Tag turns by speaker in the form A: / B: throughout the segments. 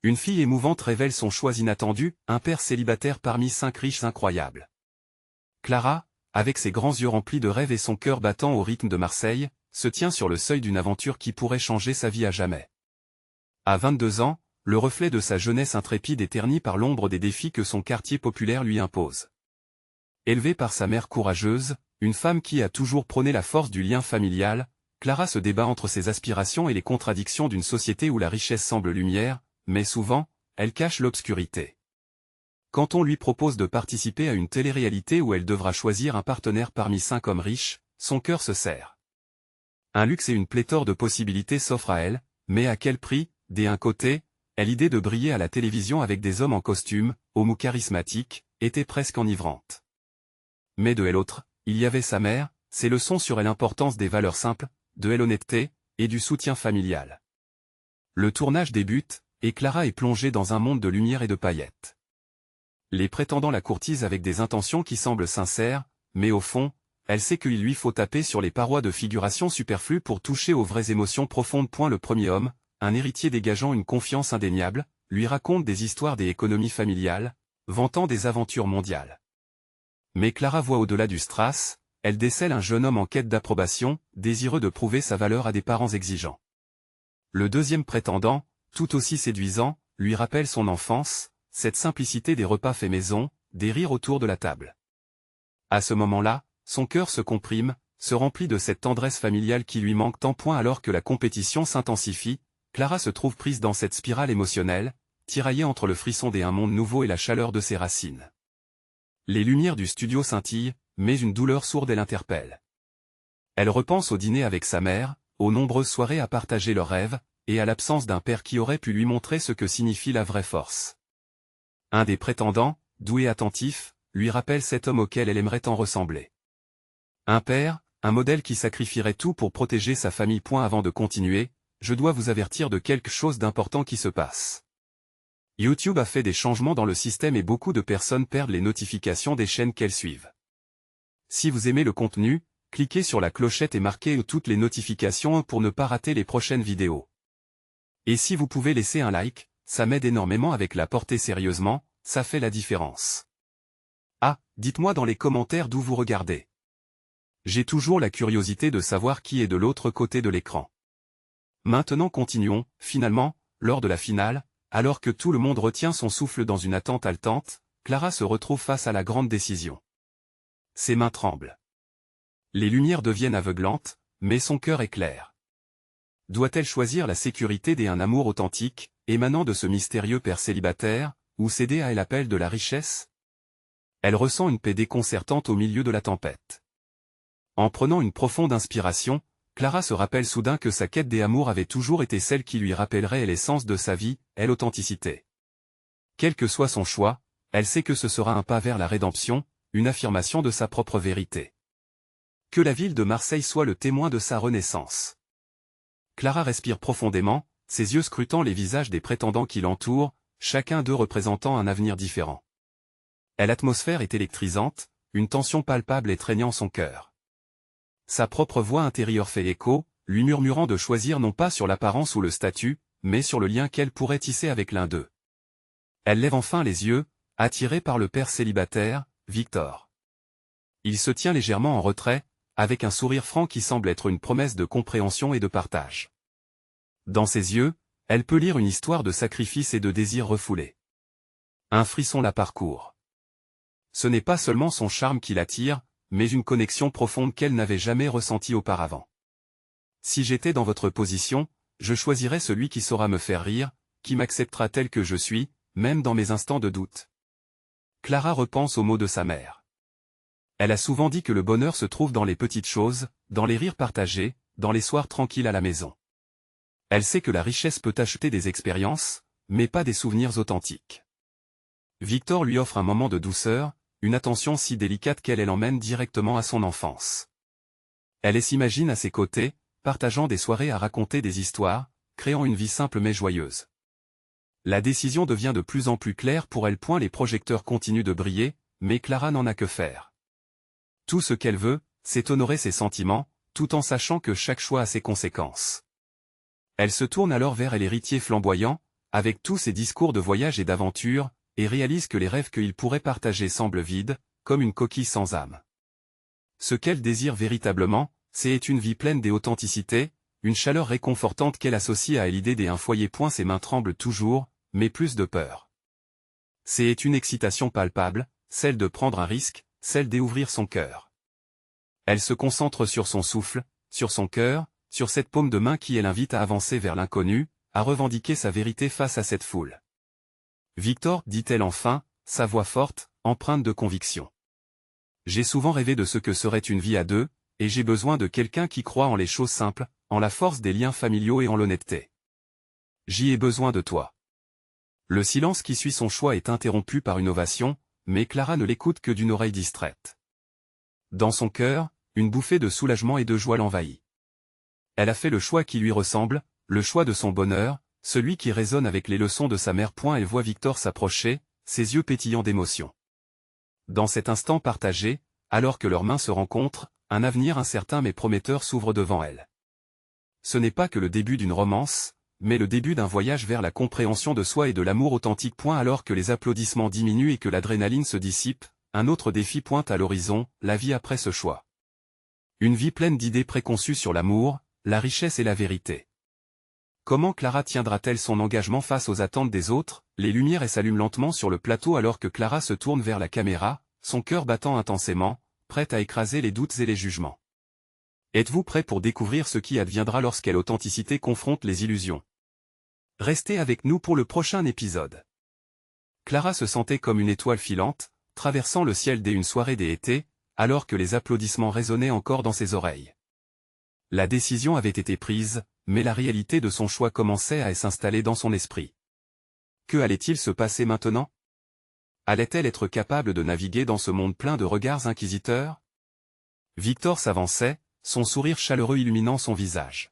A: Une fille émouvante révèle son choix inattendu, un père célibataire parmi 5 riches incroyables. Clara, avec ses grands yeux remplis de rêves et son cœur battant au rythme de Marseille, se tient sur le seuil d'une aventure qui pourrait changer sa vie à jamais. À 22 ans, le reflet de sa jeunesse intrépide est terni par l'ombre des défis que son quartier populaire lui impose. Élevée par sa mère courageuse, une femme qui a toujours prôné la force du lien familial, Clara se débat entre ses aspirations et les contradictions d'une société où la richesse semble lumière, mais souvent, elle cache l'obscurité. Quand on lui propose de participer à une télé-réalité où elle devra choisir un partenaire parmi 5 hommes riches, son cœur se serre. Un luxe et une pléthore de possibilités s'offrent à elle, mais à quel prix? D'un côté, l'idée de briller à la télévision avec des hommes en costume, homo charismatiques, était presque enivrante. Mais de l'autre, il y avait sa mère, ses leçons sur l'importance des valeurs simples, de l'honnêteté, et du soutien familial. Le tournage débute, et Clara est plongée dans un monde de lumière et de paillettes. Les prétendants la courtisent avec des intentions qui semblent sincères, mais au fond, elle sait qu'il lui faut taper sur les parois de figuration superflues pour toucher aux vraies émotions profondes. Le premier homme, un héritier dégageant une confiance indéniable, lui raconte des histoires des économies familiales, vantant des aventures mondiales. Mais Clara voit au-delà du strass, elle décèle un jeune homme en quête d'approbation, désireux de prouver sa valeur à des parents exigeants. Le deuxième prétendant, tout aussi séduisant, lui rappelle son enfance, cette simplicité des repas faits maison, des rires autour de la table. À ce moment-là, son cœur se comprime, se remplit de cette tendresse familiale qui lui manque tant. Alors que la compétition s'intensifie, Clara se trouve prise dans cette spirale émotionnelle, tiraillée entre le frisson d'un monde nouveau et la chaleur de ses racines. Les lumières du studio scintillent, mais une douleur sourde l'interpelle. Elle repense au dîner avec sa mère, aux nombreuses soirées à partager leurs rêves, et à l'absence d'un père qui aurait pu lui montrer ce que signifie la vraie force. Un des prétendants, doux et attentif, lui rappelle cet homme auquel elle aimerait tant ressembler. Un père, un modèle qui sacrifierait tout pour protéger sa famille. Avant de continuer, je dois vous avertir de quelque chose d'important qui se passe. YouTube a fait des changements dans le système et beaucoup de personnes perdent les notifications des chaînes qu'elles suivent. Si vous aimez le contenu, cliquez sur la clochette et marquez toutes les notifications pour ne pas rater les prochaines vidéos. Et si vous pouvez laisser un like, ça m'aide énormément avec la portée sérieusement, ça fait la différence. Ah, dites-moi dans les commentaires d'où vous regardez. J'ai toujours la curiosité de savoir qui est de l'autre côté de l'écran. Maintenant continuons, finalement, lors de la finale, alors que tout le monde retient son souffle dans une attente haletante, Clara se retrouve face à la grande décision. Ses mains tremblent. Les lumières deviennent aveuglantes, mais son cœur est clair. Doit-elle choisir la sécurité d'un amour authentique, émanant de ce mystérieux père célibataire, ou céder à l'appel de la richesse? Elle ressent une paix déconcertante au milieu de la tempête. En prenant une profonde inspiration, Clara se rappelle soudain que sa quête d'amour avait toujours été celle qui lui rappellerait l'essence de sa vie, l'authenticité. Quel que soit son choix, elle sait que ce sera un pas vers la rédemption, une affirmation de sa propre vérité. Que la ville de Marseille soit le témoin de sa renaissance. Clara respire profondément, ses yeux scrutant les visages des prétendants qui l'entourent, chacun d'eux représentant un avenir différent. L'atmosphère est électrisante, une tension palpable étreignant son cœur. Sa propre voix intérieure fait écho, lui murmurant de choisir non pas sur l'apparence ou le statut, mais sur le lien qu'elle pourrait tisser avec l'un d'eux. Elle lève enfin les yeux, attirée par le père célibataire, Victor. Il se tient légèrement en retrait, avec un sourire franc qui semble être une promesse de compréhension et de partage. Dans ses yeux, elle peut lire une histoire de sacrifice et de désir refoulé. Un frisson la parcourt. Ce n'est pas seulement son charme qui l'attire, mais une connexion profonde qu'elle n'avait jamais ressentie auparavant. Si j'étais dans votre position, je choisirais celui qui saura me faire rire, qui m'acceptera tel que je suis, même dans mes instants de doute. Clara repense aux mots de sa mère. Elle a souvent dit que le bonheur se trouve dans les petites choses, dans les rires partagés, dans les soirs tranquilles à la maison. Elle sait que la richesse peut acheter des expériences, mais pas des souvenirs authentiques. Victor lui offre un moment de douceur, une attention si délicate qu'elle l'emmène directement à son enfance. Elle s'imagine à ses côtés, partageant des soirées à raconter des histoires, créant une vie simple mais joyeuse. La décision devient de plus en plus claire pour elle. Les projecteurs continuent de briller, mais Clara n'en a que faire. Tout ce qu'elle veut, c'est honorer ses sentiments, tout en sachant que chaque choix a ses conséquences. Elle se tourne alors vers l'héritier flamboyant, avec tous ses discours de voyage et d'aventure, et réalise que les rêves qu'il pourrait partager semblent vides, comme une coquille sans âme. Ce qu'elle désire véritablement, c'est une vie pleine d'authenticité, une chaleur réconfortante qu'elle associe à l'idée d'un foyer. Ses mains tremblent toujours, mais plus de peur. C'est une excitation palpable, celle de prendre un risque, celle d'ouvrir son cœur. Elle se concentre sur son souffle, sur son cœur, sur cette paume de main qui l'invite à avancer vers l'inconnu, à revendiquer sa vérité face à cette foule. Victor, dit-elle enfin, sa voix forte, empreinte de conviction. J'ai souvent rêvé de ce que serait une vie à deux, et j'ai besoin de quelqu'un qui croit en les choses simples, en la force des liens familiaux et en l'honnêteté. J'y ai besoin de toi. Le silence qui suit son choix est interrompu par une ovation, mais Clara ne l'écoute que d'une oreille distraite. Dans son cœur, une bouffée de soulagement et de joie l'envahit. Elle a fait le choix qui lui ressemble, le choix de son bonheur, celui qui résonne avec les leçons de sa mère. Elle voit Victor s'approcher, ses yeux pétillants d'émotion. Dans cet instant partagé, alors que leurs mains se rencontrent, un avenir incertain mais prometteur s'ouvre devant elle. Ce n'est pas que le début d'une romance, mais le début d'un voyage vers la compréhension de soi et de l'amour authentique. Alors que les applaudissements diminuent et que l'adrénaline se dissipe, un autre défi pointe à l'horizon, la vie après ce choix. Une vie pleine d'idées préconçues sur l'amour, la richesse et la vérité. Comment Clara tiendra-t-elle son engagement face aux attentes des autres? Les lumières s'allument lentement sur le plateau alors que Clara se tourne vers la caméra, son cœur battant intensément, prête à écraser les doutes et les jugements. Êtes-vous prêt pour découvrir ce qui adviendra lorsqu'elle authenticité confronte les illusions? Restez avec nous pour le prochain épisode. Clara se sentait comme une étoile filante, traversant le ciel dès une soirée d'été, alors que les applaudissements résonnaient encore dans ses oreilles. La décision avait été prise, mais la réalité de son choix commençait à s'installer dans son esprit. Que allait-il se passer maintenant? Allait-elle être capable de naviguer dans ce monde plein de regards inquisiteurs? Victor s'avançait, son sourire chaleureux illuminant son visage.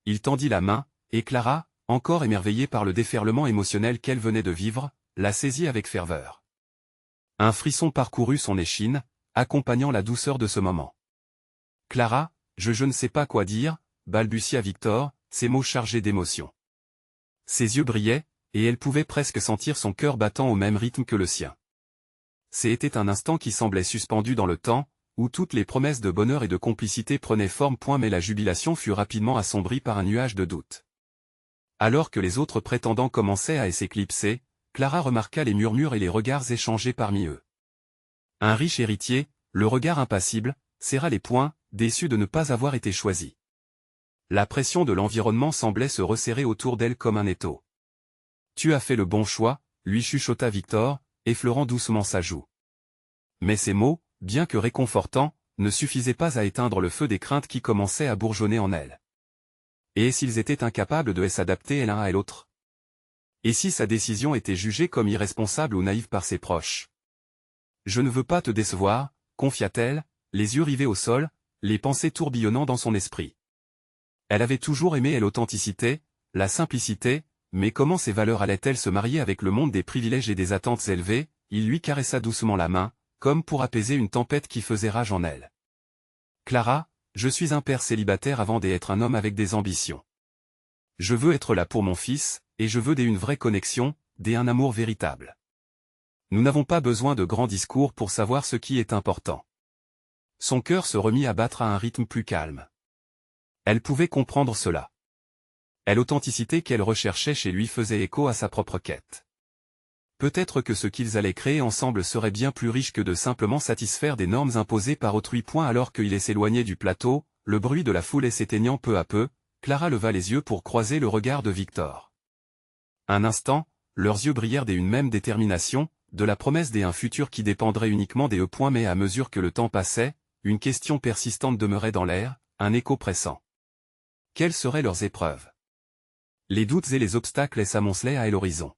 A: Il tendit la main, et Clara, encore émerveillée par le déferlement émotionnel qu'elle venait de vivre, la saisit avec ferveur. Un frisson parcourut son échine, accompagnant la douceur de ce moment. Clara, je ne sais pas quoi dire, balbutia Victor, ses mots chargés d'émotion. Ses yeux brillaient, et elle pouvait presque sentir son cœur battant au même rythme que le sien. C'était un instant qui semblait suspendu dans le temps, où toutes les promesses de bonheur et de complicité prenaient forme. Mais la jubilation fut rapidement assombrie par un nuage de doute. Alors que les autres prétendants commençaient à s'éclipser, Clara remarqua les murmures et les regards échangés parmi eux. Un riche héritier, le regard impassible, serra les poings, déçu de ne pas avoir été choisi. La pression de l'environnement semblait se resserrer autour d'elle comme un étau. « Tu as fait le bon choix », lui chuchota Victor, effleurant doucement sa joue. Mais ces mots, bien que réconfortants, ne suffisaient pas à éteindre le feu des craintes qui commençaient à bourgeonner en elle. Et s'ils étaient incapables de s'adapter l'un à l'autre? Et si sa décision était jugée comme irresponsable ou naïve par ses proches? « Je ne veux pas te décevoir », confia-t-elle, les yeux rivés au sol, les pensées tourbillonnant dans son esprit. Elle avait toujours aimé l'authenticité, la simplicité, mais comment ces valeurs allaient-elles se marier avec le monde des privilèges et des attentes élevées? Il lui caressa doucement la main, comme pour apaiser une tempête qui faisait rage en elle. « Clara, je suis un père célibataire avant d'être un homme avec des ambitions. Je veux être là pour mon fils, et je veux une vraie connexion, un amour véritable. Nous n'avons pas besoin de grands discours pour savoir ce qui est important. » Son cœur se remit à battre à un rythme plus calme. Elle pouvait comprendre cela. L'authenticité qu'elle recherchait chez lui faisait écho à sa propre quête. Peut-être que ce qu'ils allaient créer ensemble serait bien plus riche que de simplement satisfaire des normes imposées par autrui. Alors qu'il s'éloignait du plateau, le bruit de la foule s'éteignant peu à peu, Clara leva les yeux pour croiser le regard de Victor. Un instant, leurs yeux brillèrent d'une même détermination, de la promesse d'un futur qui dépendrait uniquement d'eux. Mais à mesure que le temps passait, une question persistante demeurait dans l'air, un écho pressant. Quelles seraient leurs épreuves? Les doutes et les obstacles s'amoncelaient à l'horizon.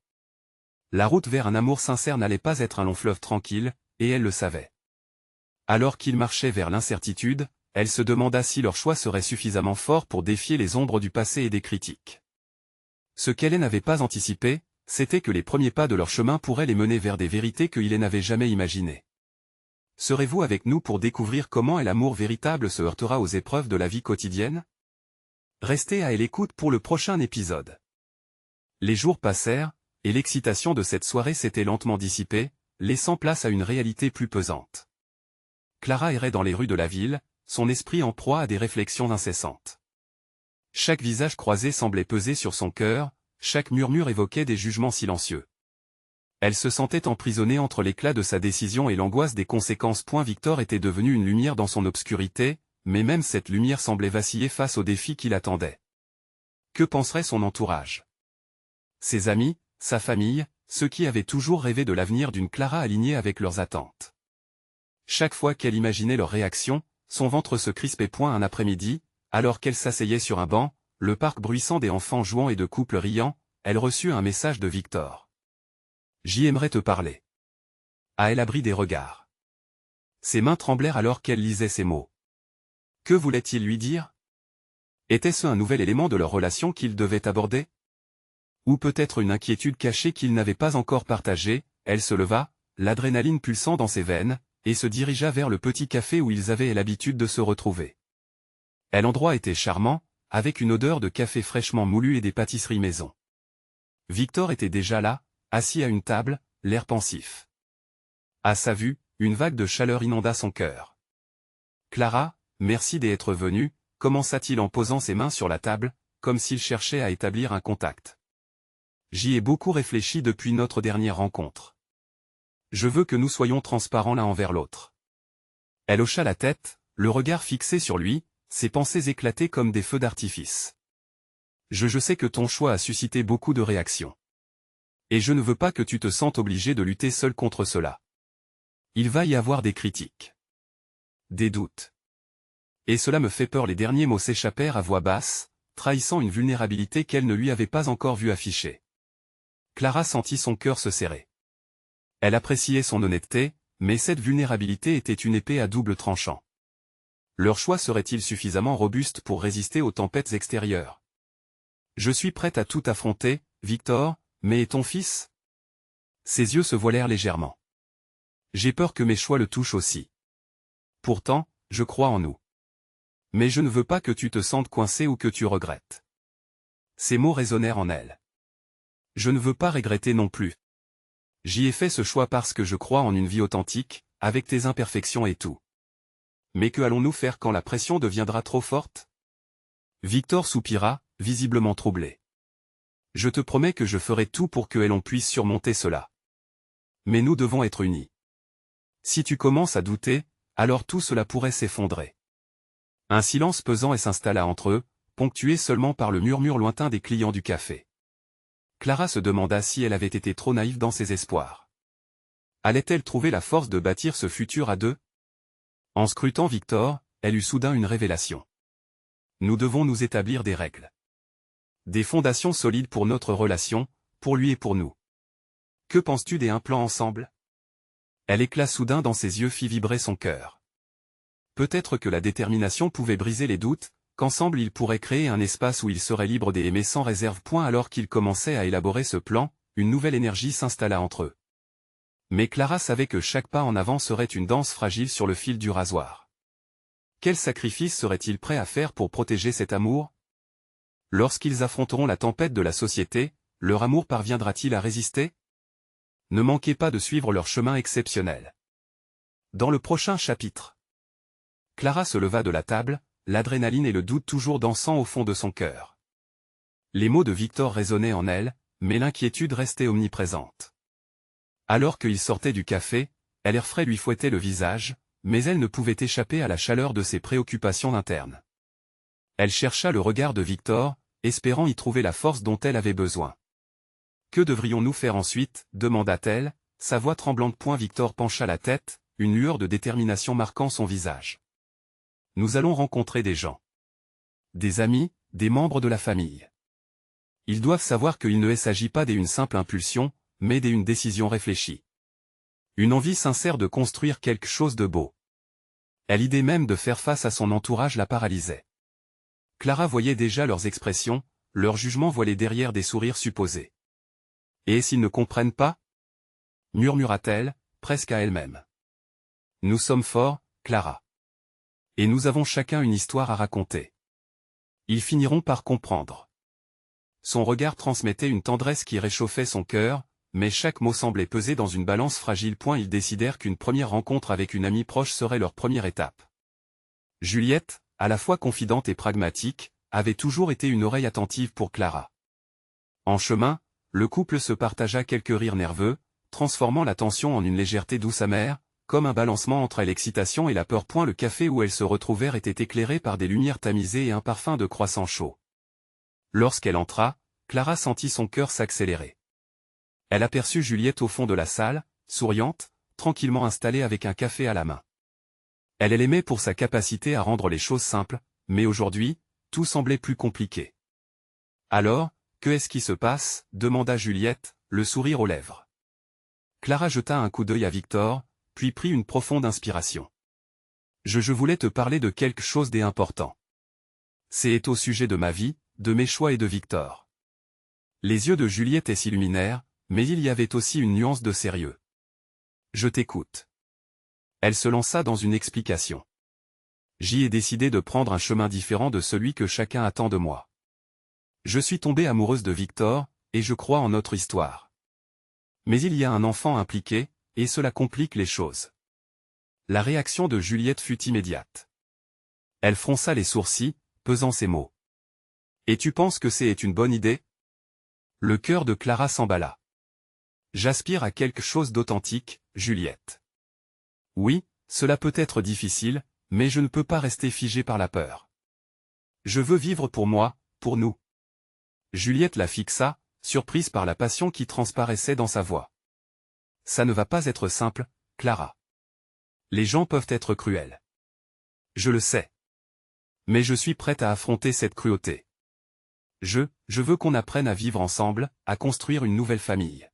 A: La route vers un amour sincère n'allait pas être un long fleuve tranquille, et elle le savait. Alors qu'ils marchaient vers l'incertitude, elle se demanda si leur choix serait suffisamment fort pour défier les ombres du passé et des critiques. Ce qu'elle n'avait pas anticipé, c'était que les premiers pas de leur chemin pourraient les mener vers des vérités qu'ils n'avaient jamais imaginées. Serez-vous avec nous pour découvrir comment l'amour véritable se heurtera aux épreuves de la vie quotidienne? Restez à l'écoute pour le prochain épisode. Les jours passèrent, et l'excitation de cette soirée s'était lentement dissipée, laissant place à une réalité plus pesante. Clara errait dans les rues de la ville, son esprit en proie à des réflexions incessantes. Chaque visage croisé semblait peser sur son cœur, chaque murmure évoquait des jugements silencieux. Elle se sentait emprisonnée entre l'éclat de sa décision et l'angoisse des conséquences. Victor était devenu une lumière dans son obscurité, mais même cette lumière semblait vaciller face aux défis qui l'attendaient. Que penserait son entourage? Ses amis, sa famille, ceux qui avaient toujours rêvé de l'avenir d'une Clara alignée avec leurs attentes. Chaque fois qu'elle imaginait leur réaction, son ventre se crispait. Un après-midi, alors qu'elle s'asseyait sur un banc, le parc bruissant des enfants jouant et de couples riant, elle reçut un message de Victor. « J'aimerais te parler. » À elle l'abri des regards. Ses mains tremblèrent alors qu'elle lisait ces mots. Que voulait-il lui dire? Était-ce un nouvel élément de leur relation qu'il devait aborder? Ou peut-être une inquiétude cachée qu'il n'avait pas encore partagée? Elle se leva, l'adrénaline pulsant dans ses veines, et se dirigea vers le petit café où ils avaient l'habitude de se retrouver. L'endroit était charmant, avec une odeur de café fraîchement moulu et des pâtisseries maison. Victor était déjà là, assis à une table, l'air pensif. À sa vue, une vague de chaleur inonda son cœur. « Clara, merci d'être venue », commença-t-il en posant ses mains sur la table, comme s'il cherchait à établir un contact. « J'y ai beaucoup réfléchi depuis notre dernière rencontre. Je veux que nous soyons transparents l'un envers l'autre. » Elle hocha la tête, le regard fixé sur lui, ses pensées éclataient comme des feux d'artifice. « Je sais que ton choix a suscité beaucoup de réactions. Et je ne veux pas que tu te sentes obligé de lutter seul contre cela. Il va y avoir des critiques. Des doutes. Et cela me fait peur. » Les derniers mots s'échappèrent à voix basse, trahissant une vulnérabilité qu'elle ne lui avait pas encore vue afficher. Clara sentit son cœur se serrer. Elle appréciait son honnêteté, mais cette vulnérabilité était une épée à double tranchant. Leur choix serait-il suffisamment robuste pour résister aux tempêtes extérieures? « Je suis prête à tout affronter, Victor, mais et ton fils ?» Ses yeux se voilèrent légèrement. « J'ai peur que mes choix le touchent aussi. Pourtant, je crois en nous. Mais je ne veux pas que tu te sentes coincé ou que tu regrettes. » Ces mots résonnèrent en elle. « Je ne veux pas regretter non plus. J'y ai fait ce choix parce que je crois en une vie authentique, avec tes imperfections et tout. Mais que allons-nous faire quand la pression deviendra trop forte? » Victor soupira, visiblement troublé. « Je te promets que je ferai tout pour que l'on puisse surmonter cela. Mais nous devons être unis. Si tu commences à douter, alors tout cela pourrait s'effondrer. » Un silence pesant s'installa entre eux, ponctué seulement par le murmure lointain des clients du café. Clara se demanda si elle avait été trop naïve dans ses espoirs. Allait-elle trouver la force de bâtir ce futur à deux? En scrutant Victor, elle eut soudain une révélation. Nous devons nous établir des règles. Des fondations solides pour notre relation, pour lui et pour nous. Que penses-tu d'un plan ensemble? L'éclat soudain dans ses yeux fit vibrer son cœur. Peut-être que la détermination pouvait briser les doutes, qu'ensemble ils pourraient créer un espace où ils seraient libres d'aimer sans réserve. Alors qu'ils commençaient à élaborer ce plan, une nouvelle énergie s'installa entre eux. Mais Clara savait que chaque pas en avant serait une danse fragile sur le fil du rasoir. Quel sacrifice serait-il prêt à faire pour protéger cet amour? Lorsqu'ils affronteront la tempête de la société, leur amour parviendra-t-il à résister? Ne manquez pas de suivre leur chemin exceptionnel. Dans le prochain chapitre. Clara se leva de la table, l'adrénaline et le doute toujours dansant au fond de son cœur. Les mots de Victor résonnaient en elle, mais l'inquiétude restait omniprésente. Alors qu'il sortait du café, l'air frais lui fouettait le visage, mais elle ne pouvait échapper à la chaleur de ses préoccupations internes. Elle chercha le regard de Victor, espérant y trouver la force dont elle avait besoin. « Que devrions-nous faire ensuite ?» demanda-t-elle, sa voix tremblante. Victor pencha la tête, une lueur de détermination marquant son visage. « Nous allons rencontrer des gens. Des amis, des membres de la famille. Ils doivent savoir qu'il ne s'agit pas d'une simple impulsion, mais d'une décision réfléchie. Une envie sincère de construire quelque chose de beau. » L'idée même de faire face à son entourage la paralysait. Clara voyait déjà leurs expressions, leurs jugements voilés derrière des sourires supposés. « Et s'ils ne comprennent pas ?» murmura-t-elle, presque à elle-même. « Nous sommes forts, Clara. Et nous avons chacun une histoire à raconter. Ils finiront par comprendre. » Son regard transmettait une tendresse qui réchauffait son cœur, mais chaque mot semblait peser dans une balance fragile. Ils décidèrent qu'une première rencontre avec une amie proche serait leur première étape. Juliette, à la fois confidente et pragmatique, avait toujours été une oreille attentive pour Clara. En chemin, le couple se partagea quelques rires nerveux, transformant la tension en une légèreté douce amère, comme un balancement entre l'excitation et la peur. Le café où elles se retrouvèrent était éclairé par des lumières tamisées et un parfum de croissant chaud. Lorsqu'elle entra, Clara sentit son cœur s'accélérer. Elle aperçut Juliette au fond de la salle, souriante, tranquillement installée avec un café à la main. Elle l'aimait pour sa capacité à rendre les choses simples, mais aujourd'hui, tout semblait plus compliqué. Alors, que est-ce qui se passe? Demanda Juliette, le sourire aux lèvres. Clara jeta un coup d'œil à Victor, puis prit une profonde inspiration. Je voulais te parler de quelque chose d'important. C'est au sujet de ma vie, de mes choix et de Victor. Les yeux de Juliette s'illuminèrent, mais il y avait aussi une nuance de sérieux. Je t'écoute. Elle se lança dans une explication. J'y ai décidé de prendre un chemin différent de celui que chacun attend de moi. Je suis tombée amoureuse de Victor, et je crois en notre histoire. Mais il y a un enfant impliqué, et cela complique les choses. La réaction de Juliette fut immédiate. Elle fronça les sourcils, pesant ses mots. Et tu penses que c'est une bonne idée? Le cœur de Clara s'emballa. J'aspire à quelque chose d'authentique, Juliette. Oui, cela peut être difficile, mais je ne peux pas rester figé par la peur. Je veux vivre pour moi, pour nous. Juliette la fixa, surprise par la passion qui transparaissait dans sa voix. Ça ne va pas être simple, Clara. Les gens peuvent être cruels. Je le sais. Mais je suis prête à affronter cette cruauté. Je veux qu'on apprenne à vivre ensemble, à construire une nouvelle famille.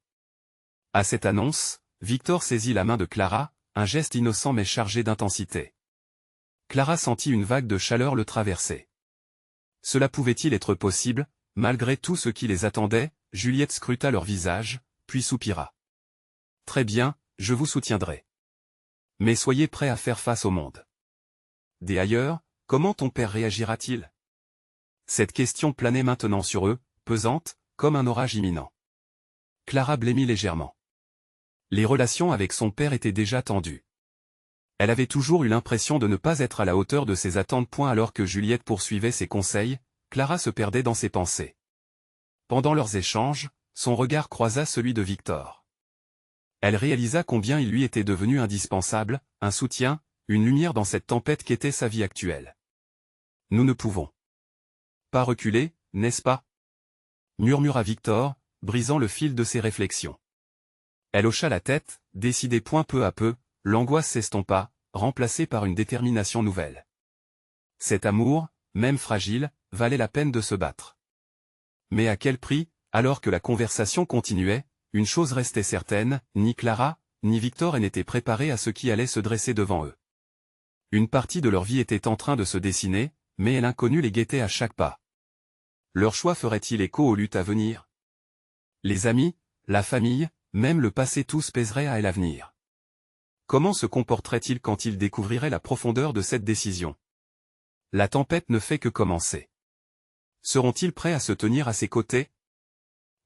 A: À cette annonce, Victor saisit la main de Clara, un geste innocent mais chargé d'intensité. Clara sentit une vague de chaleur le traverser. Cela pouvait-il être possible, malgré tout ce qui les attendait? Juliette scruta leur visage, puis soupira. Très bien, je vous soutiendrai. Mais soyez prêts à faire face au monde. Dès ailleurs, comment ton père réagira-t-il? Cette question planait maintenant sur eux, pesante, comme un orage imminent. Clara blêmit légèrement. Les relations avec son père étaient déjà tendues. Elle avait toujours eu l'impression de ne pas être à la hauteur de ses attentes. Alors que Juliette poursuivait ses conseils, Clara se perdait dans ses pensées. Pendant leurs échanges, son regard croisa celui de Victor. Elle réalisa combien il lui était devenu indispensable, un soutien, une lumière dans cette tempête qu'était sa vie actuelle. Nous ne pouvons pas reculer, n'est-ce pas? Murmura Victor, brisant le fil de ses réflexions. Elle hocha la tête, décidée. Peu à peu, l'angoisse s'estompa, remplacée par une détermination nouvelle. Cet amour, même fragile, valait la peine de se battre. Mais à quel prix? Alors que la conversation continuait, une chose restait certaine, ni Clara, ni Victor n'étaient préparés à ce qui allait se dresser devant eux. Une partie de leur vie était en train de se dessiner, mais l'inconnu les guettait à chaque pas. Leur choix ferait-il écho aux luttes à venir? Les amis, la famille, même le passé, tous pèseraient à l'avenir. Comment se comporterait-il quand il découvrirait la profondeur de cette décision? La tempête ne fait que commencer. Seront-ils prêts à se tenir à ses côtés?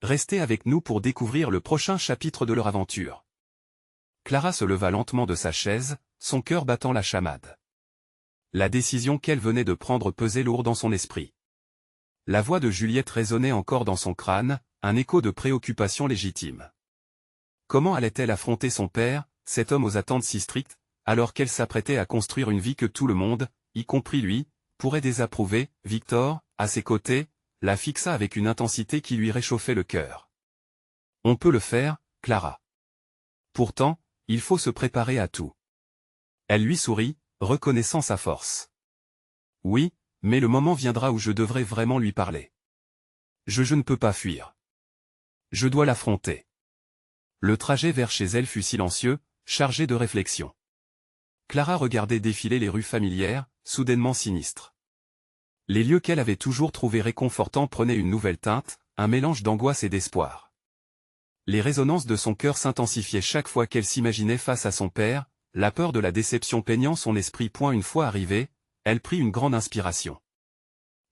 A: Restez avec nous pour découvrir le prochain chapitre de leur aventure. Clara se leva lentement de sa chaise, son cœur battant la chamade. La décision qu'elle venait de prendre pesait lourd dans son esprit. La voix de Juliette résonnait encore dans son crâne, un écho de préoccupation légitime. Comment allait-elle affronter son père, cet homme aux attentes si strictes, alors qu'elle s'apprêtait à construire une vie que tout le monde, y compris lui, pourrait désapprouver? Victor, à ses côtés, la fixa avec une intensité qui lui réchauffait le cœur. On peut le faire, Clara. Pourtant, il faut se préparer à tout. Elle lui sourit, reconnaissant sa force. Oui, mais le moment viendra où je devrai vraiment lui parler. Je ne peux pas fuir. Je dois l'affronter. Le trajet vers chez elle fut silencieux, chargé de réflexion. Clara regardait défiler les rues familières, soudainement sinistres. Les lieux qu'elle avait toujours trouvés réconfortants prenaient une nouvelle teinte, un mélange d'angoisse et d'espoir. Les résonances de son cœur s'intensifiaient chaque fois qu'elle s'imaginait face à son père, la peur de la déception peignant son esprit. Une fois arrivée, elle prit une grande inspiration.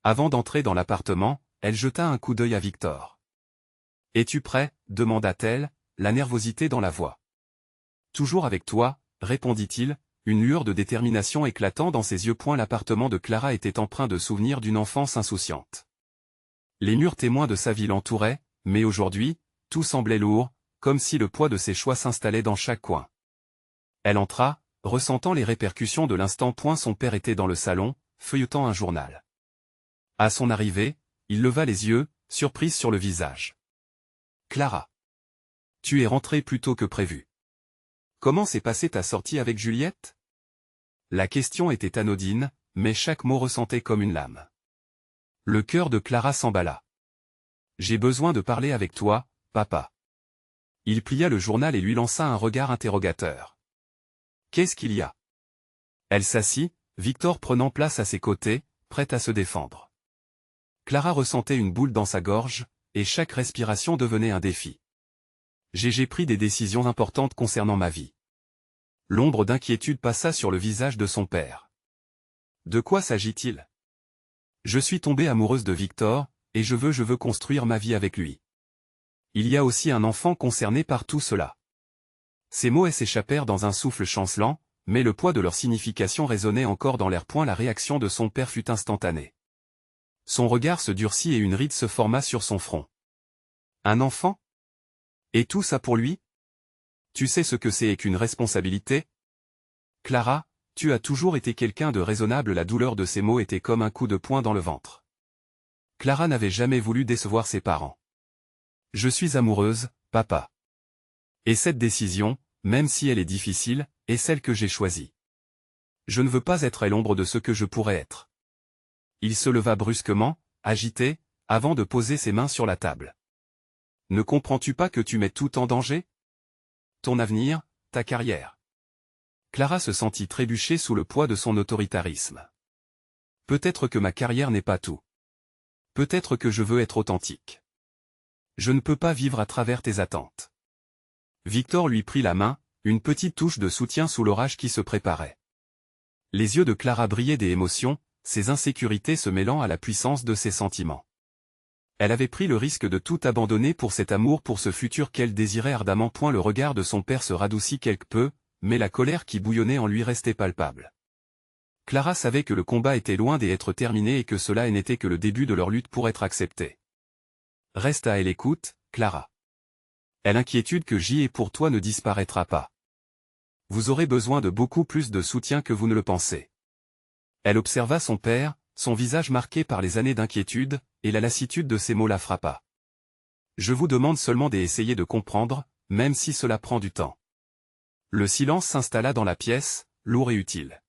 A: Avant d'entrer dans l'appartement, elle jeta un coup d'œil à Victor. « Es-tu prêt » demanda-t-elle, la nervosité dans la voix. « Toujours avec toi » répondit-il, une lueur de détermination éclatant dans ses yeux. L'appartement de Clara était empreint de souvenirs d'une enfance insouciante. Les murs témoins de sa vie l'entouraient, mais aujourd'hui, tout semblait lourd, comme si le poids de ses choix s'installait dans chaque coin. Elle entra, ressentant les répercussions de l'instant. Son père était dans le salon, feuilletant un journal. À son arrivée, il leva les yeux, surprise sur le visage. « Clara. Tu es rentrée plus tôt que prévu. Comment s'est passée ta sortie avec Juliette ?» La question était anodine, mais chaque mot ressentait comme une lame. Le cœur de Clara s'emballa. « J'ai besoin de parler avec toi, papa. » Il plia le journal et lui lança un regard interrogateur. « Qu'est-ce qu'il y a ?» Elle s'assit, Victor prenant place à ses côtés, prête à se défendre. Clara ressentait une boule dans sa gorge, et chaque respiration devenait un défi. « J'ai pris des décisions importantes concernant ma vie. » L'ombre d'inquiétude passa sur le visage de son père. « De quoi s'agit-il ? » Je suis tombée amoureuse de Victor, et je veux construire ma vie avec lui. Il y a aussi un enfant concerné par tout cela. Ces mots s'échappèrent dans un souffle chancelant, mais le poids de leur signification résonnait encore dans l'air. La réaction de son père fut instantanée. Son regard se durcit et une ride se forma sur son front. Un enfant ? Et tout ça pour lui ? Tu sais ce que c'est qu'une responsabilité ? Clara, tu as toujours été quelqu'un de raisonnable. La douleur de ces mots était comme un coup de poing dans le ventre. Clara n'avait jamais voulu décevoir ses parents. Je suis amoureuse, papa. Et cette décision, même si elle est difficile, est celle que j'ai choisie. Je ne veux pas être à l'ombre de ce que je pourrais être. Il se leva brusquement, agité, avant de poser ses mains sur la table. Ne comprends-tu pas que tu mets tout en danger ? Ton avenir, ta carrière. Clara se sentit trébucher sous le poids de son autoritarisme. Peut-être que ma carrière n'est pas tout. Peut-être que je veux être authentique. Je ne peux pas vivre à travers tes attentes. Victor lui prit la main, une petite touche de soutien sous l'orage qui se préparait. Les yeux de Clara brillaient d'émotion, ses insécurités se mêlant à la puissance de ses sentiments. Elle avait pris le risque de tout abandonner pour cet amour, pour ce futur qu'elle désirait ardemment. Le regard de son père se radoucit quelque peu, mais la colère qui bouillonnait en lui restait palpable. Clara savait que le combat était loin d'être terminé et que cela n'était que le début de leur lutte pour être acceptée. Reste à elle, écoute, Clara. L'inquiétude que j'y ai pour toi ne disparaîtra pas. Vous aurez besoin de beaucoup plus de soutien que vous ne le pensez. Elle observa son père, son visage marqué par les années d'inquiétude, et la lassitude de ses mots la frappa. Je vous demande seulement d'essayer de comprendre, même si cela prend du temps. Le silence s'installa dans la pièce, lourd et utile.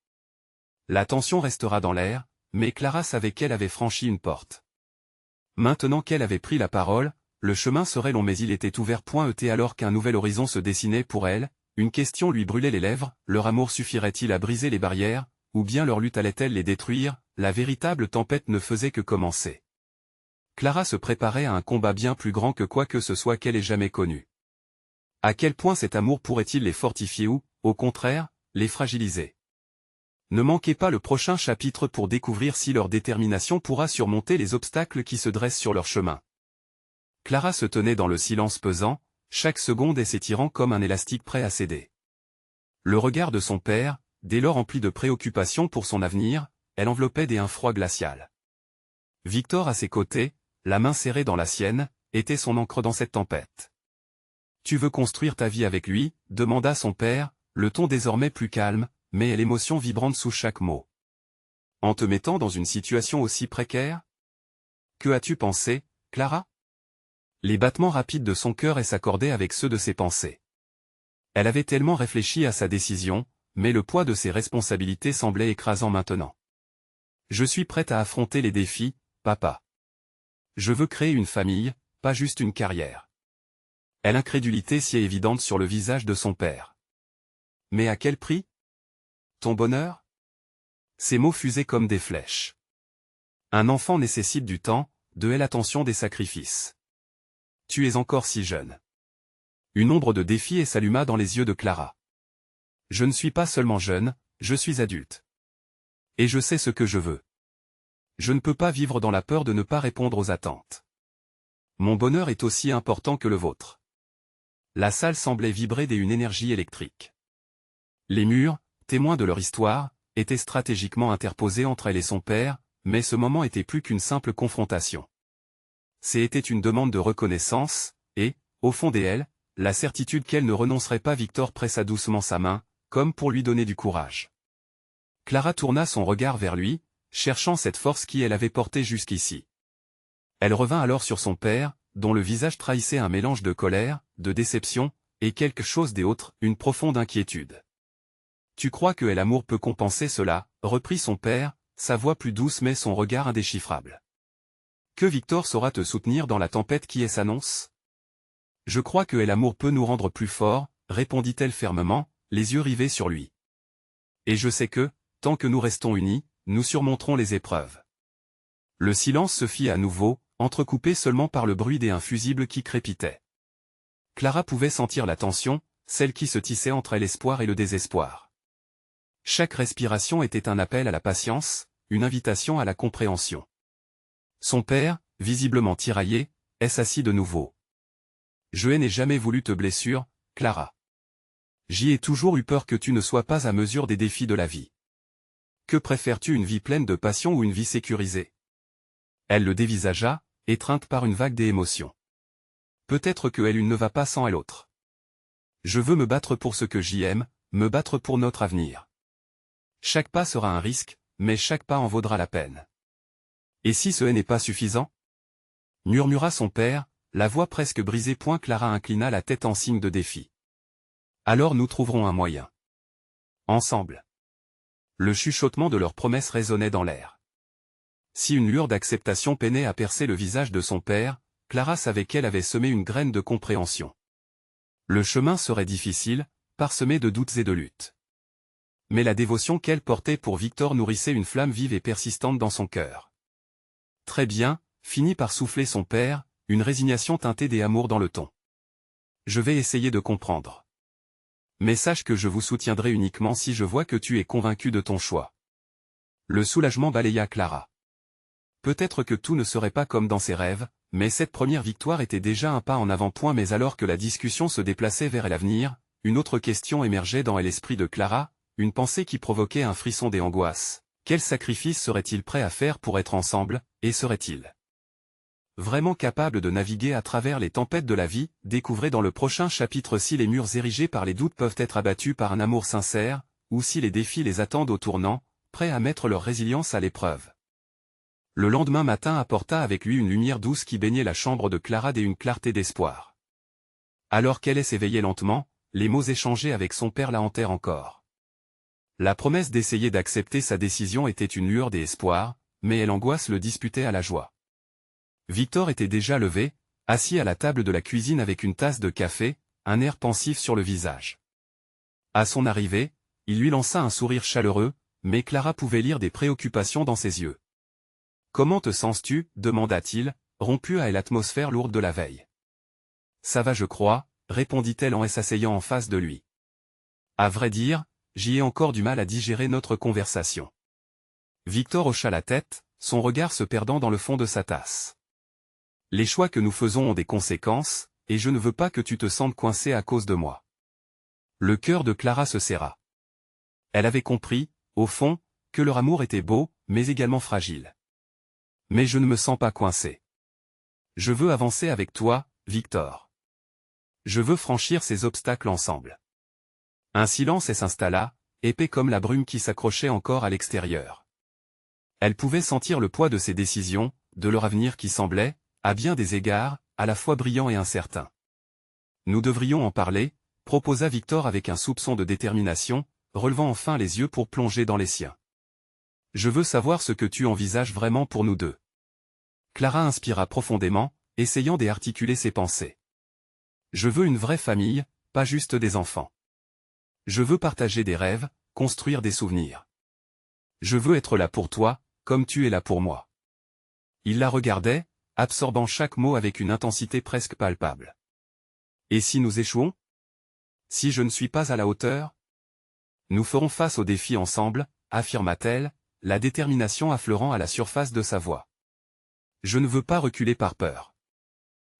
A: La tension restera dans l'air, mais Clara savait qu'elle avait franchi une porte. Maintenant qu'elle avait pris la parole, le chemin serait long mais il était ouvert. Alors qu'un nouvel horizon se dessinait pour elle, une question lui brûlait les lèvres, leur amour suffirait-il à briser les barrières, ou bien leur lutte allait-elle les détruire? La véritable tempête ne faisait que commencer. Clara se préparait à un combat bien plus grand que quoi que ce soit qu'elle ait jamais connu. À quel point cet amour pourrait-il les fortifier ou, au contraire, les fragiliser? Ne manquez pas le prochain chapitre pour découvrir si leur détermination pourra surmonter les obstacles qui se dressent sur leur chemin. Clara se tenait dans le silence pesant, chaque seconde s'étirant comme un élastique prêt à céder. Le regard de son père, dès lors empli de préoccupations pour son avenir, elle enveloppait d'un froid glacial. Victor à ses côtés, la main serrée dans la sienne, était son ancre dans cette tempête. « Tu veux construire ta vie avec lui ?» demanda son père, le ton désormais plus calme, mais l'émotion vibrante sous chaque mot. « En te mettant dans une situation aussi précaire ? Que as-tu pensé, Clara ?» Les battements rapides de son cœur s'accordaient avec ceux de ses pensées. Elle avait tellement réfléchi à sa décision, mais le poids de ses responsabilités semblait écrasant maintenant. « Je suis prête à affronter les défis, papa. Je veux créer une famille, pas juste une carrière. » L'incrédulité si évidente sur le visage de son père. « Mais à quel prix ? Ton bonheur ?» Ces mots fusaient comme des flèches. Un enfant nécessite du temps, de l'attention, des sacrifices. Tu es encore si jeune. Une ombre de défi s'alluma dans les yeux de Clara. Je ne suis pas seulement jeune, je suis adulte. Et je sais ce que je veux. Je ne peux pas vivre dans la peur de ne pas répondre aux attentes. Mon bonheur est aussi important que le vôtre. La salle semblait vibrer d'une énergie électrique. Les murs, témoins de leur histoire, étaient stratégiquement interposés entre elle et son père, mais ce moment était plus qu'une simple confrontation. C'était une demande de reconnaissance, et, au fond d'elle, la certitude qu'elle ne renoncerait pas. Victor pressa doucement sa main, comme pour lui donner du courage. Clara tourna son regard vers lui, cherchant cette force qui elle avait portée jusqu'ici. Elle revint alors sur son père, dont le visage trahissait un mélange de colère, de déception, et quelque chose d'autre, une profonde inquiétude. « Tu crois que l'amour peut compenser cela ?» reprit son père, sa voix plus douce mais son regard indéchiffrable. « Que Victor saura te soutenir dans la tempête qui s'annonce ? Je crois que l'amour peut nous rendre plus forts, répondit-elle fermement, les yeux rivés sur lui. Et je sais que, tant que nous restons unis, nous surmonterons les épreuves. Le silence se fit à nouveau, entrecoupé seulement par le bruit d'un fusible qui crépitait. Clara pouvait sentir la tension, celle qui se tissait entre l'espoir et le désespoir. Chaque respiration était un appel à la patience, une invitation à la compréhension. Son père, visiblement tiraillé, s'assit de nouveau. « Je n'ai jamais voulu te blessure, Clara. J'y ai toujours eu peur que tu ne sois pas à mesure des défis de la vie. Que préfères-tu, une vie pleine de passion ou une vie sécurisée ?» Elle le dévisagea, étreinte par une vague d'émotions. Peut-être que l'une ne va pas sans l'autre. Je veux me battre pour ce que j'aime, me battre pour notre avenir. Chaque pas sera un risque, mais chaque pas en vaudra la peine. Et si ce n'est pas suffisant ? Murmura son père, la voix presque brisée. Clara inclina la tête en signe de défi. Alors nous trouverons un moyen. Ensemble. Le chuchotement de leur promesse résonnait dans l'air. Si une lueur d'acceptation peinait à percer le visage de son père, Clara savait qu'elle avait semé une graine de compréhension. Le chemin serait difficile, parsemé de doutes et de luttes. Mais la dévotion qu'elle portait pour Victor nourrissait une flamme vive et persistante dans son cœur. Très bien, finit par souffler son père, une résignation teintée d'amour dans le ton. Je vais essayer de comprendre. Mais sache que je vous soutiendrai uniquement si je vois que tu es convaincu de ton choix. Le soulagement balaya Clara. Peut-être que tout ne serait pas comme dans ses rêves, mais cette première victoire était déjà un pas en avant. Mais alors que la discussion se déplaçait vers l'avenir, une autre question émergeait dans l'esprit de Clara, une pensée qui provoquait un frisson et angoisse. Quel sacrifice serait-il prêt à faire pour être ensemble, et serait-il vraiment capable de naviguer à travers les tempêtes de la vie? Découvrez dans le prochain chapitre si les murs érigés par les doutes peuvent être abattus par un amour sincère, ou si les défis les attendent au tournant, prêts à mettre leur résilience à l'épreuve. Le lendemain matin apporta avec lui une lumière douce qui baignait la chambre de Clara et une clarté d'espoir. Alors qu'elle s'éveillait lentement, les mots échangés avec son père la hantèrent encore. La promesse d'essayer d'accepter sa décision était une lueur d'espoir, mais l'angoisse le disputait à la joie. Victor était déjà levé, assis à la table de la cuisine avec une tasse de café, un air pensif sur le visage. À son arrivée, il lui lança un sourire chaleureux, mais Clara pouvait lire des préoccupations dans ses yeux. « Comment te sens-tu » demanda-t-il, rompu à l'atmosphère lourde de la veille. « Ça va, je crois » répondit-elle en s'asseyant en face de lui. « À vrai dire, j'y ai encore du mal à digérer notre conversation. » Victor hocha la tête, son regard se perdant dans le fond de sa tasse. « Les choix que nous faisons ont des conséquences, et je ne veux pas que tu te sentes coincé à cause de moi. » Le cœur de Clara se serra. Elle avait compris, au fond, que leur amour était beau, mais également fragile. « Mais je ne me sens pas coincé. Je veux avancer avec toi, Victor. Je veux franchir ces obstacles ensemble. » Un silence s'installa, épais comme la brume qui s'accrochait encore à l'extérieur. Elle pouvait sentir le poids de ses décisions, de leur avenir qui semblait, à bien des égards, à la fois brillant et incertain. « Nous devrions en parler » proposa Victor avec un soupçon de détermination, relevant enfin les yeux pour plonger dans les siens. « Je veux savoir ce que tu envisages vraiment pour nous deux. » Clara inspira profondément, essayant d'articuler ses pensées. « Je veux une vraie famille, pas juste des enfants. Je veux partager des rêves, construire des souvenirs. Je veux être là pour toi, comme tu es là pour moi. » Il la regardait, absorbant chaque mot avec une intensité presque palpable. « Et si nous échouons ? Si je ne suis pas à la hauteur ? Nous ferons face au défi ensemble, affirma-t-elle, la détermination affleurant à la surface de sa voix. Je ne veux pas reculer par peur.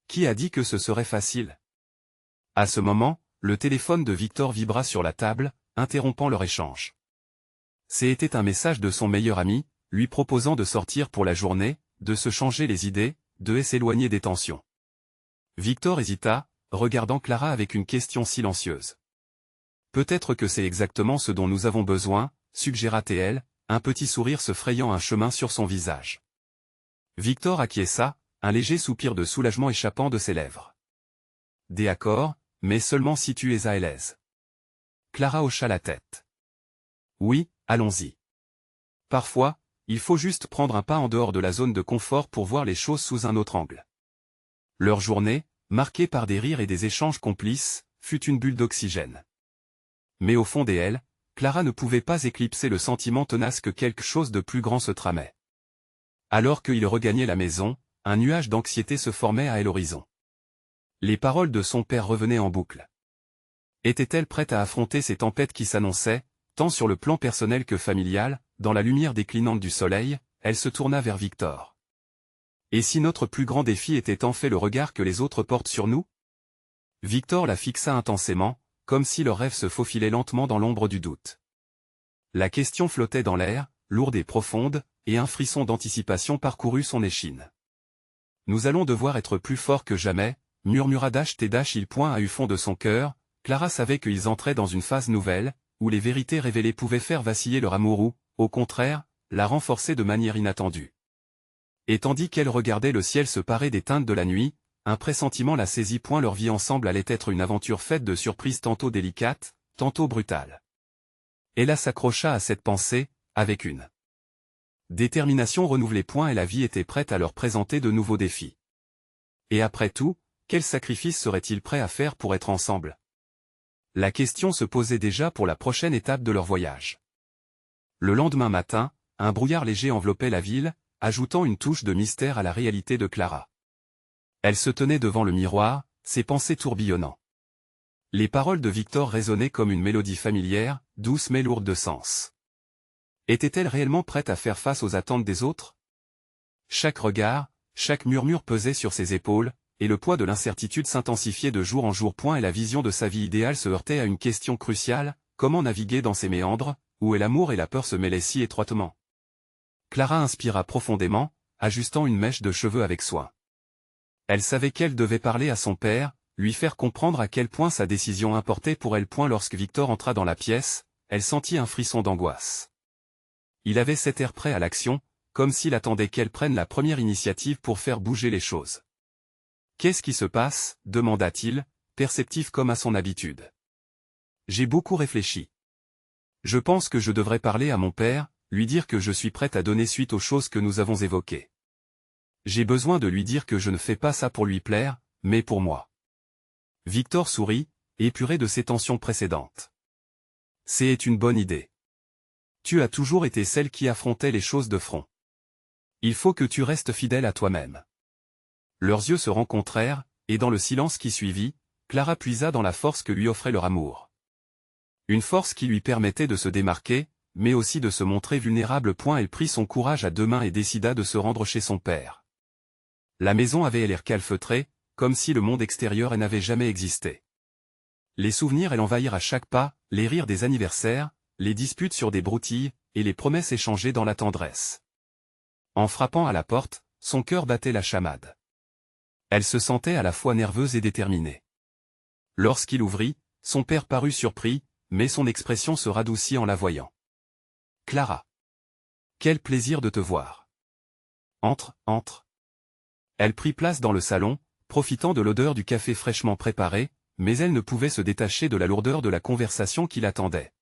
A: Qui a dit que ce serait facile? À ce moment, le téléphone de Victor vibra sur la table, interrompant leur échange. C'était un message de son meilleur ami, lui proposant de sortir pour la journée, de se changer les idées, de s'éloigner des tensions. Victor hésita, regardant Clara avec une question silencieuse. Peut-être que c'est exactement ce dont nous avons besoin, suggéra-t-elle, un petit sourire se frayant un chemin sur son visage. Victor acquiesça, un léger soupir de soulagement échappant de ses lèvres. D'accord, mais seulement si tu es à l'aise. Clara hocha la tête. Oui, allons-y. Parfois, il faut juste prendre un pas en dehors de la zone de confort pour voir les choses sous un autre angle. Leur journée, marquée par des rires et des échanges complices, fut une bulle d'oxygène. Mais au fond d'elle, Clara ne pouvait pas éclipser le sentiment tenace que quelque chose de plus grand se tramait. Alors qu'il regagnait la maison, un nuage d'anxiété se formait à l'horizon. Les paroles de son père revenaient en boucle. Était-elle prête à affronter ces tempêtes qui s'annonçaient, tant sur le plan personnel que familial? Dans la lumière déclinante du soleil, elle se tourna vers Victor. Et si notre plus grand défi était en fait le regard que les autres portent sur nous? Victor la fixa intensément, comme si leur rêve se faufilait lentement dans l'ombre du doute. La question flottait dans l'air, lourde et profonde, et un frisson d'anticipation parcourut son échine. Nous allons devoir être plus forts que jamais, murmura il point à fond de son cœur. Clara savait qu'ils entraient dans une phase nouvelle, où les vérités révélées pouvaient faire vaciller leur amour ou, au contraire, la renforcer de manière inattendue. Et tandis qu'elle regardait le ciel se parer des teintes de la nuit, un pressentiment la saisit point. Leur vie ensemble allait être une aventure faite de surprises tantôt délicates, tantôt brutales. Ella s'accrocha à cette pensée, avec une détermination renouvelée point et la vie était prête à leur présenter de nouveaux défis. Et après tout, quel sacrifice serait-il prêt à faire pour être ensemble? La question se posait déjà pour la prochaine étape de leur voyage. Le lendemain matin, un brouillard léger enveloppait la ville, ajoutant une touche de mystère à la réalité de Clara. Elle se tenait devant le miroir, ses pensées tourbillonnant. Les paroles de Victor résonnaient comme une mélodie familière, douce mais lourde de sens. Était-elle réellement prête à faire face aux attentes des autres? Chaque regard, chaque murmure pesait sur ses épaules, et le poids de l'incertitude s'intensifiait de jour en jour. Et la vision de sa vie idéale se heurtait à une question cruciale, comment naviguer dans ces méandres, où l'amour et la peur se mêlaient si étroitement? Clara inspira profondément, ajustant une mèche de cheveux avec soin. Elle savait qu'elle devait parler à son père, lui faire comprendre à quel point sa décision importait pour elle. Lorsque Victor entra dans la pièce, elle sentit un frisson d'angoisse. Il avait cet air prêt à l'action, comme s'il attendait qu'elle prenne la première initiative pour faire bouger les choses. « Qu'est-ce qui se passe » demanda-t-il, perceptif comme à son habitude. « J'ai beaucoup réfléchi. Je pense que je devrais parler à mon père, lui dire que je suis prête à donner suite aux choses que nous avons évoquées. J'ai besoin de lui dire que je ne fais pas ça pour lui plaire, mais pour moi. » Victor sourit, épuré de ses tensions précédentes. « C'est une bonne idée. Tu as toujours été celle qui affrontait les choses de front. Il faut que tu restes fidèle à toi-même. » Leurs yeux se rencontrèrent, et dans le silence qui suivit, Clara puisa dans la force que lui offrait leur amour. Une force qui lui permettait de se démarquer, mais aussi de se montrer vulnérable. Elle prit son courage à deux mains et décida de se rendre chez son père. La maison avait l'air calfeutrée, comme si le monde extérieur n'avait jamais existé. Les souvenirs l'envahirent à chaque pas, les rires des anniversaires, les disputes sur des broutilles, et les promesses échangées dans la tendresse. En frappant à la porte, son cœur battait la chamade. Elle se sentait à la fois nerveuse et déterminée. Lorsqu'il ouvrit, son père parut surpris, mais son expression se radoucit en la voyant. « Clara. Quel plaisir de te voir. Entre, entre. » Elle prit place dans le salon, profitant de l'odeur du café fraîchement préparé, mais elle ne pouvait se détacher de la lourdeur de la conversation qui l'attendait.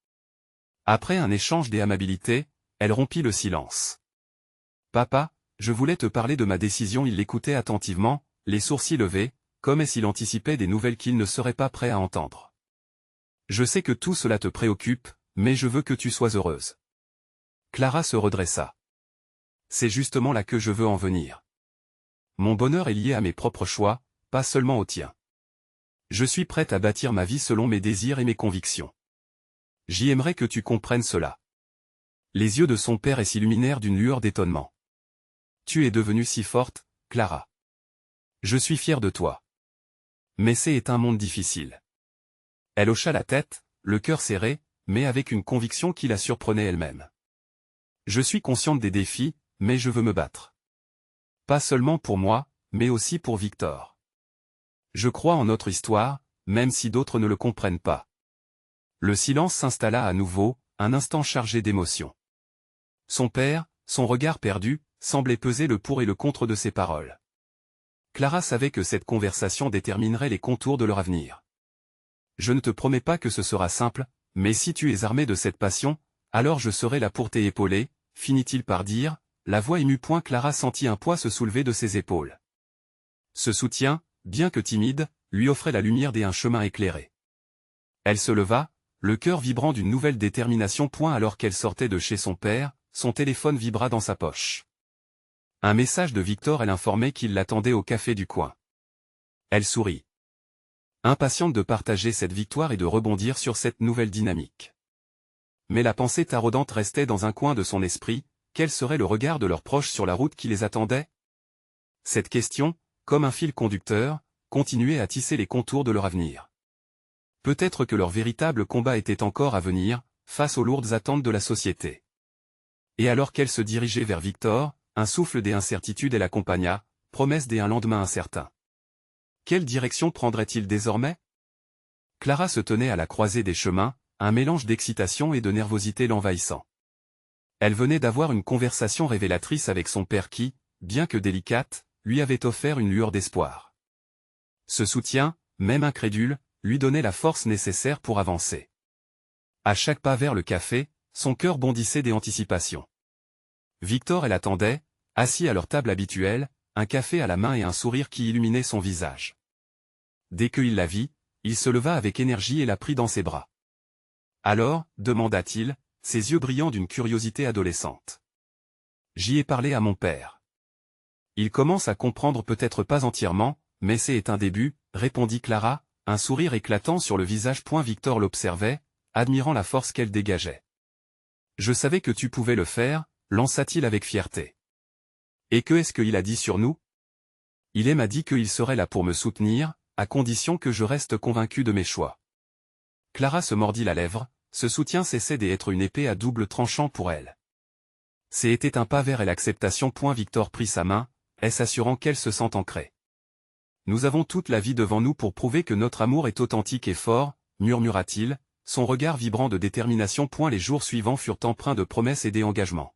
A: Après un échange d'amabilité, elle rompit le silence. « Papa, je voulais te parler de ma décision. » Il l'écoutait attentivement, les sourcils levés, comme s'il anticipait des nouvelles qu'il ne serait pas prêt à entendre. « Je sais que tout cela te préoccupe, mais je veux que tu sois heureuse. » Clara se redressa. « C'est justement là que je veux en venir. Mon bonheur est lié à mes propres choix, pas seulement au tien. Je suis prête à bâtir ma vie selon mes désirs et mes convictions. J'aimerais que tu comprennes cela. » Les yeux de son père s'illuminèrent d'une lueur d'étonnement. Tu es devenue si forte, Clara. Je suis fier de toi. Mais c'est un monde difficile. Elle hocha la tête, le cœur serré, mais avec une conviction qui la surprenait elle-même. Je suis consciente des défis, mais je veux me battre. Pas seulement pour moi, mais aussi pour Victor. Je crois en notre histoire, même si d'autres ne le comprennent pas. Le silence s'installa à nouveau, un instant chargé d'émotion. Son père, son regard perdu, semblait peser le pour et le contre de ses paroles. Clara savait que cette conversation déterminerait les contours de leur avenir. Je ne te promets pas que ce sera simple, mais si tu es armé de cette passion, alors je serai là pour t'épauler, finit-il par dire, la voix émue. Clara sentit un poids se soulever de ses épaules. Ce soutien, bien que timide, lui offrait la lumière et un chemin éclairé. Elle se leva, le cœur vibrant d'une nouvelle détermination. Alors qu'elle sortait de chez son père, son téléphone vibra dans sa poche. Un message de Victor. Elle informait qu'il l'attendait au café du coin. Elle sourit. Impatiente de partager cette victoire et de rebondir sur cette nouvelle dynamique. Mais la pensée taraudante restait dans un coin de son esprit, quel serait le regard de leurs proches sur la route qui les attendait? Cette question, comme un fil conducteur, continuait à tisser les contours de leur avenir. Peut-être que leur véritable combat était encore à venir, face aux lourdes attentes de la société. Et alors qu'elle se dirigeait vers Victor, un souffle d'incertitude l'accompagna, promesse d'un lendemain incertain. Quelle direction prendrait-il désormais? Clara se tenait à la croisée des chemins, un mélange d'excitation et de nervosité l'envahissant. Elle venait d'avoir une conversation révélatrice avec son père qui, bien que délicate, lui avait offert une lueur d'espoir. Ce soutien, même incrédule, lui donnait la force nécessaire pour avancer. À chaque pas vers le café, son cœur bondissait d'anticipation. Victor elle attendait, assis à leur table habituelle, un café à la main et un sourire qui illuminait son visage. Dès qu'il la vit, il se leva avec énergie et la prit dans ses bras. Alors, demanda-t-il, ses yeux brillants d'une curiosité adolescente. J'y ai parlé à mon père. Il commence à comprendre, peut-être pas entièrement, mais c'est un début, répondit Clara, un sourire éclatant sur le visage. Victor l'observait, admirant la force qu'elle dégageait. Je savais que tu pouvais le faire, lança-t-il avec fierté. Et que est-ce qu'il a dit sur nous? Il m'a dit qu'il serait là pour me soutenir, à condition que je reste convaincu de mes choix. Clara se mordit la lèvre, ce soutien cessait d'être une épée à double tranchant pour elle. C'était un pas vers l'acceptation. Victor prit sa main, s'assurant qu'elle se sent ancrée. Nous avons toute la vie devant nous pour prouver que notre amour est authentique et fort, murmura-t-il, son regard vibrant de détermination. Les jours suivants furent empreints de promesses et d'engagements.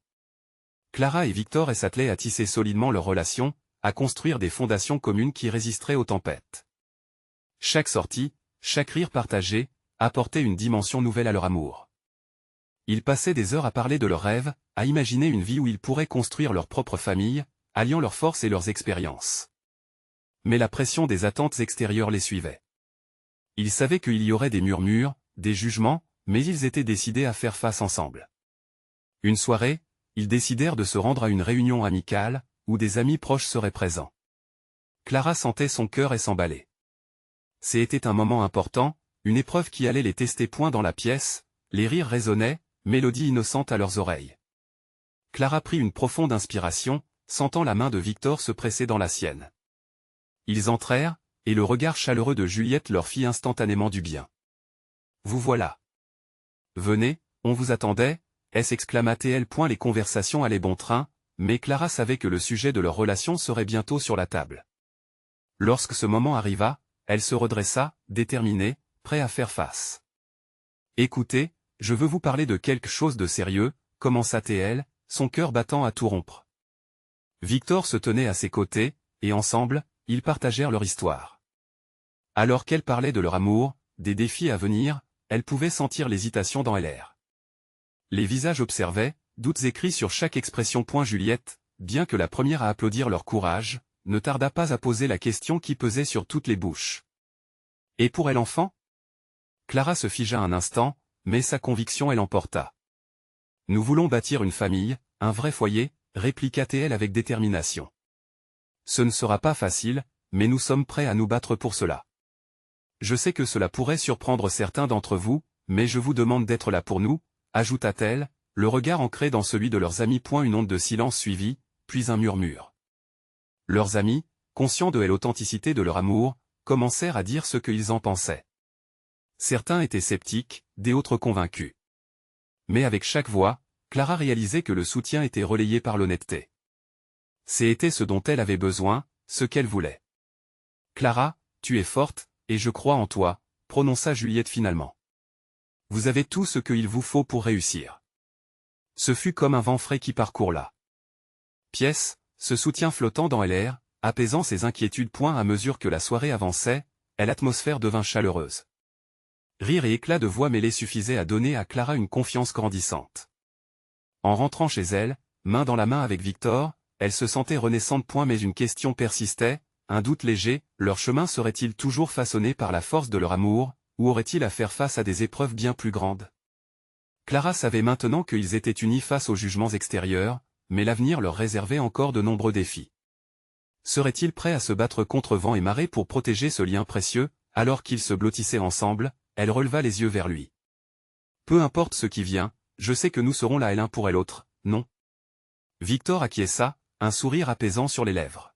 A: Clara et Victor s'attelaient à tisser solidement leur relation, à construire des fondations communes qui résisteraient aux tempêtes. Chaque sortie, chaque rire partagé, apportait une dimension nouvelle à leur amour. Ils passaient des heures à parler de leurs rêves, à imaginer une vie où ils pourraient construire leur propre famille, alliant leurs forces et leurs expériences. Mais la pression des attentes extérieures les suivait. Ils savaient qu'il y aurait des murmures, des jugements, mais ils étaient décidés à faire face ensemble. Une soirée, ils décidèrent de se rendre à une réunion amicale, où des amis proches seraient présents. Clara sentait son cœur s'emballer. C'était un moment important, une épreuve qui allait les tester. Dans la pièce, les rires résonnaient, mélodie innocente à leurs oreilles. Clara prit une profonde inspiration, sentant la main de Victor se presser dans la sienne. Ils entrèrent, et le regard chaleureux de Juliette leur fit instantanément du bien. Vous voilà. Venez, on vous attendait, s'exclama-t-elle. Les conversations allaient bon train, mais Clara savait que le sujet de leur relation serait bientôt sur la table. Lorsque ce moment arriva, elle se redressa, déterminée, prête à faire face. Écoutez, je veux vous parler de quelque chose de sérieux, commença-t-elle, son cœur battant à tout rompre. Victor se tenait à ses côtés, et ensemble, ils partagèrent leur histoire. Alors qu'elle parlait de leur amour, des défis à venir, elle pouvait sentir l'hésitation dans l'air. Les visages observaient, doutes écrits sur chaque expression. Juliette, bien que la première à applaudir leur courage, ne tarda pas à poser la question qui pesait sur toutes les bouches. Et pour elle enfant? Clara se figea un instant, mais sa conviction l'emporta. Nous voulons bâtir une famille, un vrai foyer, répliqua-t-elle avec détermination. Ce ne sera pas facile, mais nous sommes prêts à nous battre pour cela. Je sais que cela pourrait surprendre certains d'entre vous, mais je vous demande d'être là pour nous, ajouta-t-elle, le regard ancré dans celui de leurs amis. Une onde de silence suivit, puis un murmure. Leurs amis, conscients de l'authenticité de leur amour, commencèrent à dire ce qu'ils en pensaient. Certains étaient sceptiques, d'autres convaincus. Mais avec chaque voix, Clara réalisait que le soutien était relayé par l'honnêteté. C'était ce dont elle avait besoin, ce qu'elle voulait. « Clara, tu es forte, et je crois en toi », prononça Juliette finalement. « Vous avez tout ce qu'il vous faut pour réussir. » Ce fut comme un vent frais qui parcourt la pièce, ce soutien flottant dans l'air, apaisant ses inquiétudes. À mesure que la soirée avançait, l'atmosphère devint chaleureuse. Rires et éclats de voix mêlés suffisaient à donner à Clara une confiance grandissante. En rentrant chez elle, main dans la main avec Victor, elle se sentait renaissante. Mais une question persistait, un doute léger, leur chemin serait-il toujours façonné par la force de leur amour, ou aurait-il à faire face à des épreuves bien plus grandes? Clara savait maintenant qu'ils étaient unis face aux jugements extérieurs, mais l'avenir leur réservait encore de nombreux défis. Seraient-ils prêts à se battre contre vent et marée pour protéger ce lien précieux? Alors qu'ils se blottissaient ensemble, elle releva les yeux vers lui. « Peu importe ce qui vient, je sais que nous serons là l'un pour l'autre, non ?» Victor acquiesça, un sourire apaisant sur les lèvres.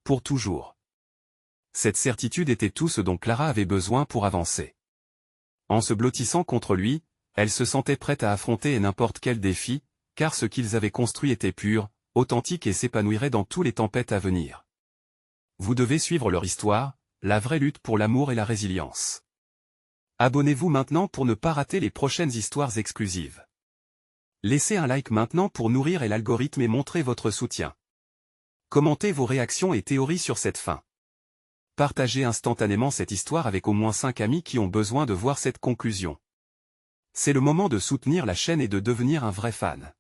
A: Pour toujours. Cette certitude était tout ce dont Clara avait besoin pour avancer. En se blottissant contre lui, elle se sentait prête à affronter n'importe quel défi, car ce qu'ils avaient construit était pur, authentique et s'épanouirait dans toutes les tempêtes à venir. Vous devez suivre leur histoire, la vraie lutte pour l'amour et la résilience. Abonnez-vous maintenant pour ne pas rater les prochaines histoires exclusives. Laissez un like maintenant pour nourrir l'algorithme et montrer votre soutien. Commentez vos réactions et théories sur cette fin. Partagez instantanément cette histoire avec au moins 5 amis qui ont besoin de voir cette conclusion. C'est le moment de soutenir la chaîne et de devenir un vrai fan.